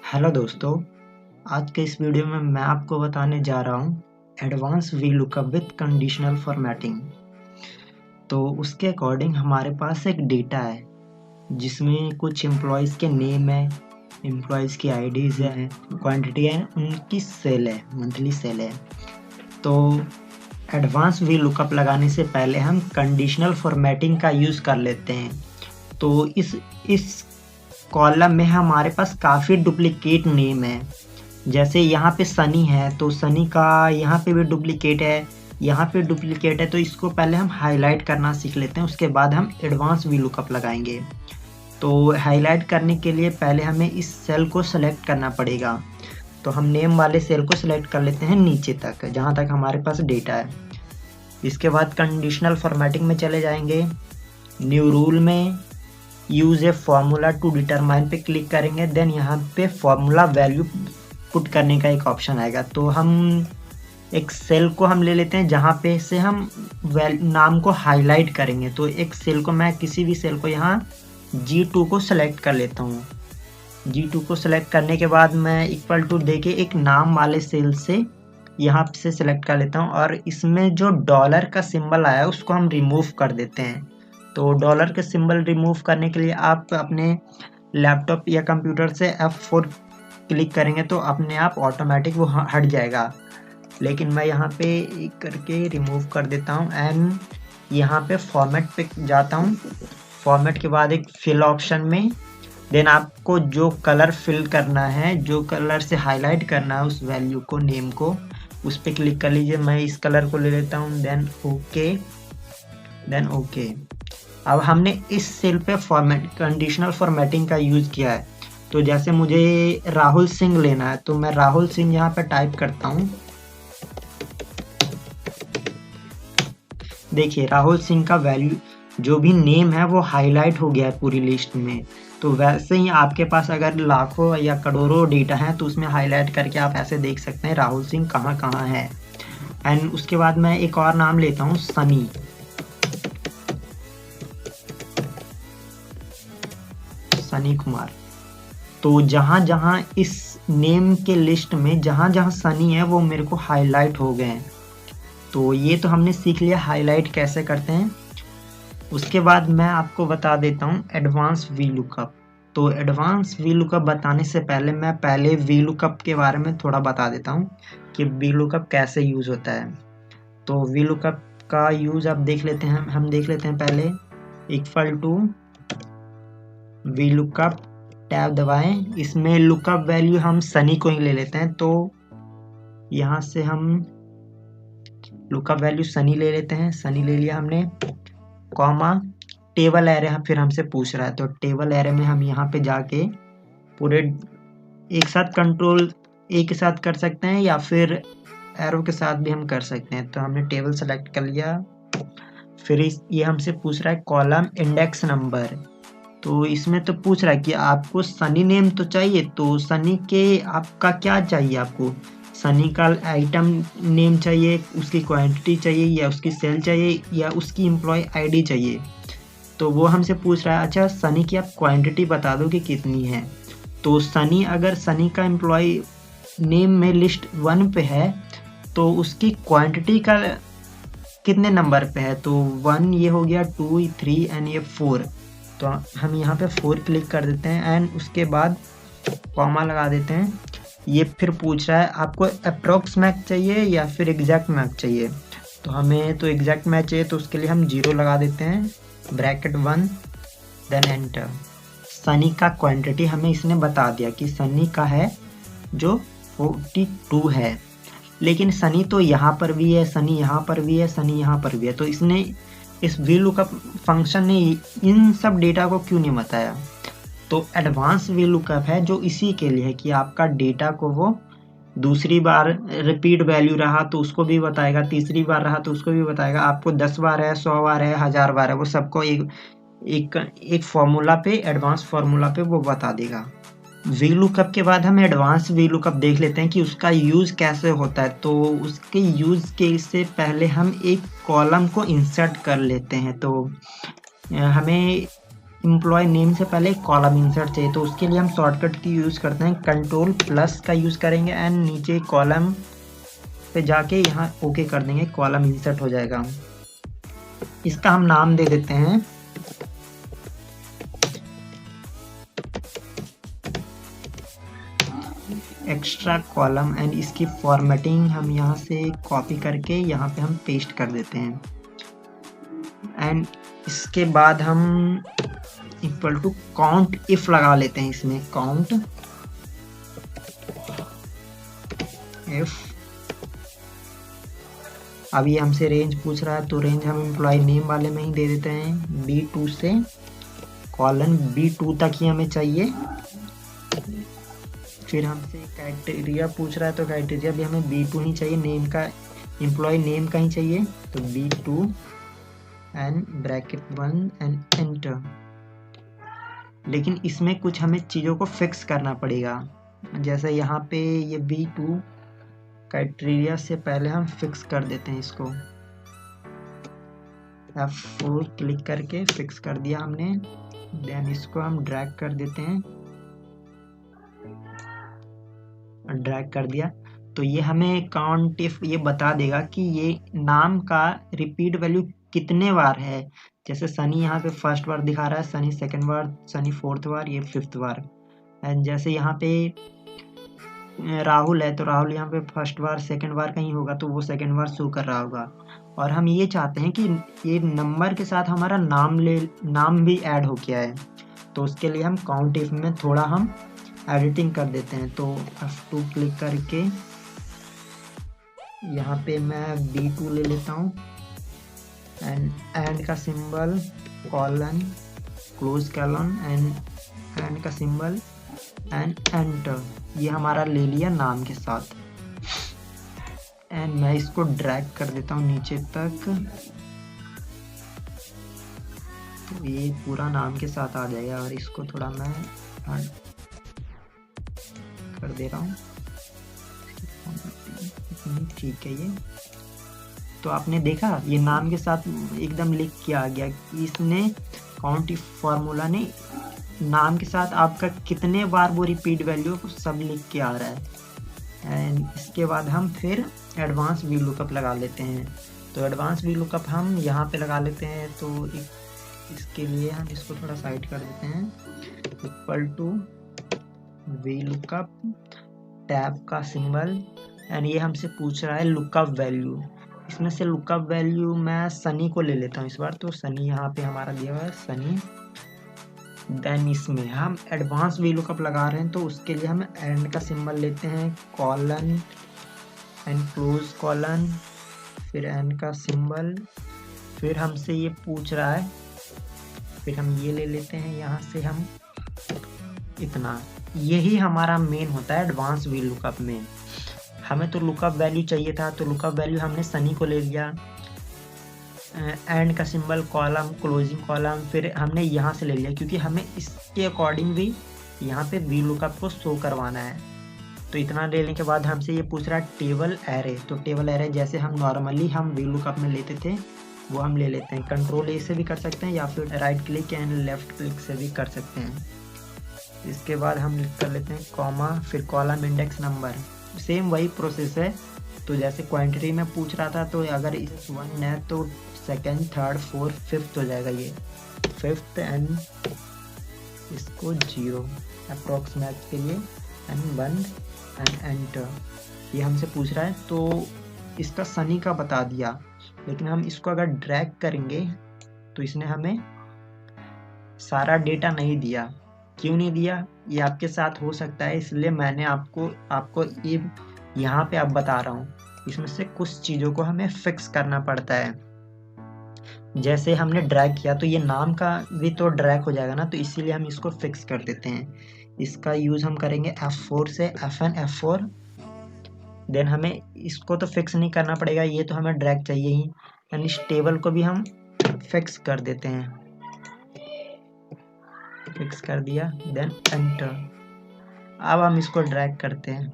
Hello दोस्तों, आज के इस वीडियो में मैं आपको बताने जा रहा हूँ advance VLOOKUP with conditional formatting. तो उसके अकॉर्डिंग हमारे पास एक डेटा है जिसमें कुछ एम्प्लॉयज़ के नेम है, एम्प्लॉयज़ की आईडीज़ है, क्वांटिटी है, उनकी सेल है, मंथली सेल है। तो एडवांस वीलुकअप लगाने से पहले हम कंडीशनल फॉर्मेटिंग का यूज़ कर लेते हैं। तो इस कॉलम में हमारे पास काफ़ी डुप्लीकेट नेम है। जैसे यहाँ पे सनी है तो सनी का यहाँ पे भी डुप्लीकेट है, यहाँ पे डुप्लीकेट है। तो इसको पहले हम हाईलाइट करना सीख लेते हैं, उसके बाद हम एडवांस वीलुकअप लगाएंगे। तो हाईलाइट करने के लिए पहले हमें इस सेल को सेलेक्ट करना पड़ेगा। तो हम नेम वाले सेल को सेलेक्ट कर लेते हैं नीचे तक, जहाँ तक हमारे पास डेटा है। इसके बाद कंडीशनल फॉर्मेटिंग में चले जाएंगे। न्यू रूल में use a formula to determine पे क्लिक करेंगे। देन यहाँ पे फॉर्मूला वैल्यू पुट करने का एक ऑप्शन आएगा। तो हम एक सेल को हम ले लेते हैं जहाँ पे से हम नाम को हाईलाइट करेंगे। तो एक सेल को मैं किसी भी सेल को यहाँ G2 को सेलेक्ट कर लेता हूँ। G2 को सेलेक्ट करने के बाद मैं इक्वल टू देके एक नाम वाले सेल से यहाँ से सेलेक्ट कर लेता हूँ, और इसमें जो डॉलर का सिंबल आया है उसको हम रिमूव कर देते हैं। तो डॉलर के सिंबल रिमूव करने के लिए आप अपने लैपटॉप या कंप्यूटर से F4 क्लिक करेंगे तो अपने आप ऑटोमेटिक वो हट जाएगा। लेकिन मैं यहाँ पे एक करके रिमूव कर देता हूँ एंड यहाँ पे फॉर्मेट पे जाता हूँ। फॉर्मेट के बाद एक फिल ऑप्शन में देन आपको जो कलर फिल करना है, जो कलर से हाईलाइट करना है उस वैल्यू को, नेम को, उस पर क्लिक कर लीजिए। मैं इस कलर को ले लेता हूँ। Then okay. अब हमने इस सेल पे कंडीशनल फॉर्मेटिंग का यूज़ किया है। तो जैसे मुझे राहुल सिंह लेना है तो मैं राहुल सिंह यहाँ पे टाइप करता हूँ। देखिए राहुल सिंह का वैल्यू जो भी नेम है वो हाईलाइट हो गया है पूरी लिस्ट में। तो वैसे ही आपके पास अगर लाखों या करोड़ों डेटा है तो उसमें हाईलाइट करके आप ऐसे देख सकते हैं राहुल सिंह कहाँ कहाँ है। एंड उसके बाद मैं एक और नाम लेता हूँ, सनी कुमार। तो जहाँ जहाँ इस नेम के लिस्ट में जहाँ जहाँ सनी है वो मेरे को हाईलाइट हो गए हैं। तो ये तो हमने सीख लिया हाईलाइट कैसे करते हैं। उसके बाद मैं आपको बता देता हूँ एडवांस वीलुकअप। तो एडवांस वीलुकअप बताने से पहले मैं पहले वीलुकअप के बारे में थोड़ा बता देता हूँ कि वीलुकअप कैसे यूज़ होता है। तो वीलुकअप का यूज़ आप देख लेते हैं, हम देख लेते हैं पहले। इक्वल टू वीलुकअप टैब दबाएं। इसमें लुकअप वैल्यू हम सनी को ही ले लेते हैं। तो यहाँ से हम लुकअप वैल्यू सनी ले लेते हैं। सनी ले लिया हमने, कॉमा टेबल एरे फिर हमसे पूछ रहा है। तो टेबल एरे में हम यहाँ पे जाके पूरे एक साथ कंट्रोल ए के साथ कर सकते हैं या फिर एरो के साथ भी हम कर सकते हैं। तो हमने टेबल सेलेक्ट कर लिया। फिर ये हमसे पूछ रहा है कॉलम इंडेक्स नंबर। तो इसमें तो पूछ रहा है कि आपको सनी नेम तो चाहिए, तो सनी के आपका क्या चाहिए, आपको सनी का आइटम नेम चाहिए, उसकी क्वांटिटी चाहिए, या उसकी सेल चाहिए, या उसकी एम्प्लॉय आईडी चाहिए। तो वो हमसे पूछ रहा है अच्छा सनी की आप क्वांटिटी बता दो कि कितनी है। तो सनी अगर सनी का एम्प्लॉय नेम में लिस्ट 1 पे है तो उसकी क्वांटिटी का कितने नंबर पे है। तो 1 ये हो गया, 2 3 एंड ये 4। तो हम यहाँ पे 4 क्लिक कर देते हैं एंड उसके बाद कॉमा लगा देते हैं। ये फिर पूछ रहा है आपको अप्रोक्स मैच चाहिए या फिर एग्जैक्ट मैच चाहिए। तो हमें तो एग्जैक्ट मैच चाहिए, तो उसके लिए हम 0 लगा देते हैं, ब्रैकेट 1, देन एंटर। सनी का क्वांटिटी हमें इसने बता दिया कि सनी का है जो 42 है। लेकिन सनी तो यहाँ पर भी है, सनी यहाँ पर भी है, सनी यहाँ पर भी है। तो इसने इस वीलुकअप फंक्शन ने इन सब डेटा को क्यों नहीं बताया। तो एडवांस वीलुकअप है जो इसी के लिए है कि आपका डेटा को वो दूसरी बार रिपीट वैल्यू रहा तो उसको भी बताएगा, तीसरी बार रहा तो उसको भी बताएगा। आपको 10 बार है, 100 बार है, 1000 बार है, वो सबको एक फॉर्मूला पे, एडवांस फॉर्मूला पे वो बता देगा। वीलुकअप के बाद हम एडवांस वीलुकअप देख लेते हैं कि उसका यूज़ कैसे होता है। तो उसके यूज़ के से पहले हम एक कॉलम को इंसर्ट कर लेते हैं। तो हमें एम्प्लॉय नेम से पहले कॉलम इंसर्ट चाहिए, तो उसके लिए हम शॉर्टकट की यूज़ करते हैं, कंट्रोल प्लस का यूज़ करेंगे एंड नीचे कॉलम पे जाके यहाँ ओके कर देंगे, कॉलम इंसर्ट हो जाएगा। इसका हम नाम दे देते हैं एक्स्ट्रा कॉलम एंड इसकी फॉर्मेटिंग हम यहाँ से कॉपी करके यहाँ पे हम पेस्ट कर देते हैं। एंड इसके बाद हम इक्वल टू काउंट इफ लगा लेते हैं, इसमें काउंट इफ। अब ये हमसे रेंज पूछ रहा है, तो रेंज हम एम्प्लॉय नेम वाले में ही दे देते हैं, B2 से कॉलन B2 तक ही हमें चाहिए। फिर हमसे क्राइटेरिया पूछ रहा है, तो क्राइटेरिया भी हमें B2 ही चाहिए, नेम का एम्प्लॉय नेम का ही चाहिए, तो B2 and bracket 1 and enter. लेकिन इसमें कुछ हमें चीज़ों को फिक्स करना पड़ेगा, जैसे यहाँ पे ये B2 क्राइटेरिया से पहले हम फिक्स कर देते हैं इसको, F4 क्लिक करके फिक्स कर दिया हमने। देन इसको हम ड्रैग कर देते हैं, ड्रैग कर दिया तो ये हमें काउंट इफ ये बता देगा कि ये नाम का रिपीट वैल्यू कितने बार है। जैसे सनी यहाँ पे फर्स्ट बार दिखा रहा है, सनी सेकंड बार, सनी फोर्थ बार, ये फिफ्थ बार। एंड जैसे यहाँ पे राहुल है, तो राहुल यहाँ पे फर्स्ट बार सेकंड बार कहीं होगा, तो वो सेकंड बार शो कर रहा होगा। और हम ये चाहते हैं कि ये नंबर के साथ हमारा नाम भी ऐड हो गया है, तो उसके लिए हम काउंट इफ में थोड़ा हम एडिटिंग कर देते हैं। तो F2 क्लिक करके यहाँ पे मैं B2 ले लेता हूँ एंड का symbol colon close colon and का सिंबल एंड एंटर, ये हमारा ले लिया नाम के साथ। एंड मैं इसको ड्रैग कर देता हूँ नीचे तक, तो ये पूरा नाम के साथ आ जाएगा। और इसको थोड़ा मैं कर दे रहा हूँ, ठीक है। ये तो आपने देखा ये नाम के साथ एकदम लिख के आ गया कि इसने काउंट इफ फॉर्मूला ने नाम के साथ आपका कितने बार वो रिपीट वैल्यू को सब लिख के आ रहा है। एंड इसके बाद हम फिर एडवांस वी लुकअप लगा लेते हैं। तो एडवांस वी लुकअप हम यहाँ पे लगा लेते हैं, तो इसके लिए हम इसको थोड़ा साइड कर देते हैं, equal to V lookup tab का सिंबल। एंड ये हमसे पूछ रहा है लुकअप वैल्यू, इसमें से लुकअप वैल्यू मैं सनी को ले लेता हूँ इस बार। तो सनी यहाँ पे हमारा दिया हुआ है सनी। देन इसमें हम एडवांस वी लुकअप लगा रहे हैं, तो उसके लिए हम एंड का सिंबल लेते हैं, कॉलन एंड क्लोज कॉलन, फिर एंड का सिंबल। फिर हमसे ये पूछ रहा है, फिर हम ये ले लेते हैं यहाँ से हम इतना। यही हमारा मेन होता है एडवांस वी लुकअप में। हमें तो लुकअप वैल्यू चाहिए था, तो लुकअप वैल्यू हमने सनी को ले लिया, एंड का सिंबल कॉलम क्लोजिंग कॉलम फिर हमने यहाँ से ले लिया, क्योंकि हमें इसके अकॉर्डिंग भी यहाँ पे वी लुकअप को शो करवाना है। तो इतना लेने के बाद हमसे ये पूछ रहा है टेबल एरे। तो टेबल एरे जैसे हम नॉर्मली हम वी लुकअप में लेते थे वो हम ले लेते हैं, कंट्रोल ए से भी कर सकते हैं या फिर right click and left click से भी कर सकते हैं। इसके बाद हम कर लेते हैं कॉमा, फिर कॉलम इंडेक्स नंबर, सेम वही प्रोसेस है। तो जैसे क्वांटिटी में पूछ रहा था, तो अगर इस 1 है तो सेकेंड, थर्ड, फोर्थ, फिफ्थ हो जाएगा, ये फिफ्थ। एंड इसको 0 अप्रोक्स मैच के लिए एंड 1 एंड एंटर। ये हमसे पूछ रहा है, तो इसका सनी का बता दिया, लेकिन हम इसको अगर ड्रैग करेंगे तो इसने हमें सारा डेटा नहीं दिया। क्यों नहीं दिया ये आपके साथ हो सकता है, इसलिए मैंने आपको ये यहाँ पे अब बता रहा हूँ। इसमें से कुछ चीज़ों को हमें फिक्स करना पड़ता है। जैसे हमने ड्रैग किया तो ये नाम का भी तो ड्रैग हो जाएगा ना, तो इसीलिए हम इसको फिक्स कर देते हैं। इसका यूज़ हम करेंगे F4 से, F1 F4। देन हमें इसको तो फिक्स नहीं करना पड़ेगा, ये तो हमें ड्रैग चाहिए ही। एंड इस टेबल को भी हम फिक्स कर देते हैं, फिक्स कर दिया, देन एंटर। अब हम इसको ड्रैग करते हैं,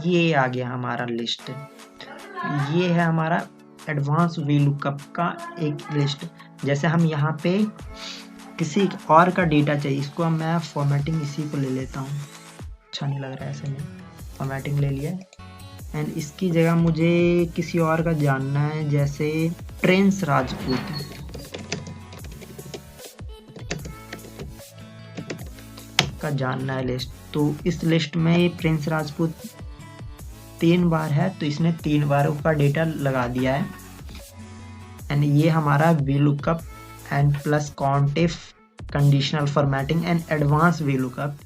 ये आ गया हमारा लिस्ट। ये है हमारा एडवांस वी लुकअप का एक लिस्ट। जैसे हम यहाँ पे किसी और का डेटा चाहिए, इसको मैं फॉर्मेटिंग इसी को ले लेता हूँ, अच्छा नहीं लग रहा है ऐसे में, फॉर्मेटिंग ले लिया। एंड इसकी जगह मुझे किसी और का जानना है, जैसे प्रिंस राजपूत का जानना है लिस्ट। तो इस लिस्ट में ये प्रिंस राजपूत 3 बार है, तो इसने 3 बार का डेटा लगा दिया है। एंड ये हमारा VLOOKUP and plus COUNTIF conditional formatting and advance VLOOKUP